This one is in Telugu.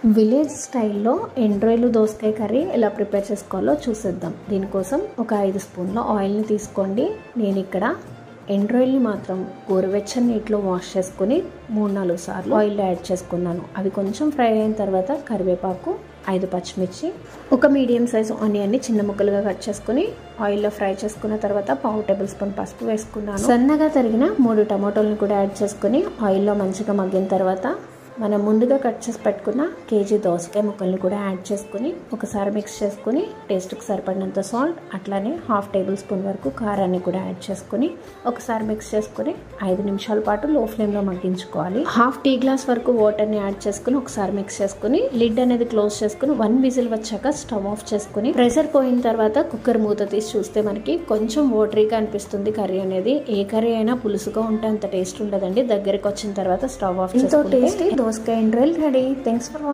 విలేజ్ స్టైల్లో ఎండ్రాయిలు దోసకాయ కర్రీ ఎలా ప్రిపేర్ చేసుకోవాలో చూసేద్దాం. దీనికోసం ఒక 5 స్పూన్ల ఆయిల్ని తీసుకోండి. నేను ఇక్కడ ఎండ్రాయిల్ని మాత్రం గోరువెచ్చని నీటిలో వాష్ చేసుకుని 3-4 సార్లు ఆయిల్లో యాడ్ చేసుకున్నాను. అవి కొంచెం ఫ్రై అయిన తర్వాత కరివేపాకు, 5 పచ్చిమిర్చి, ఒక మీడియం సైజు ఆనియన్ని చిన్న ముక్కలుగా కట్ చేసుకుని ఆయిల్లో ఫ్రై చేసుకున్న తర్వాత 1/2 టేబుల్ స్పూన్ పసుపు వేసుకున్నాను. సన్నగా తరిగిన 3 టమాటోలను కూడా యాడ్ చేసుకుని ఆయిల్లో మంచిగా మగ్గిన తర్వాత మనం ముందుగా కట్ చేసి పెట్టుకున్న కేజీ దోసకాయ ముక్కల్ని కూడా యాడ్ చేసుకుని ఒకసారి మిక్స్ చేసుకుని టేస్ట్కి సరిపడినంత సాల్ట్, అట్లానే 1/2 టేబుల్ స్పూన్ వరకు కారాన్ని కూడా యాడ్ చేసుకుని ఒకసారి మిక్స్ చేసుకుని 5 నిమిషాల పాటు లో ఫ్లేమ్లో మగ్గించుకోవాలి. 1/2 టీ గ్లాస్ వరకు వాటర్ని యాడ్ చేసుకుని ఒకసారి మిక్స్ చేసుకుని లిడ్ అనేది క్లోజ్ చేసుకుని 1 విజిల్ వచ్చాక స్టవ్ ఆఫ్ చేసుకుని ప్రెషర్ పోయిన తర్వాత కుక్కర్ మూత తీసి చూస్తే మనకి కొంచెం వాటరీగా అనిపిస్తుంది కర్రీ అనేది. ఏ కర్రీ అయినా పులుసుగా ఉంటే అంత టేస్ట్ ఉండదండి. దగ్గరికి వచ్చిన తర్వాత స్టవ్ ఆఫ్ చేసుకుంటే దోసకాయ ఎండ్రాయిల్ రెడీ. Thanks for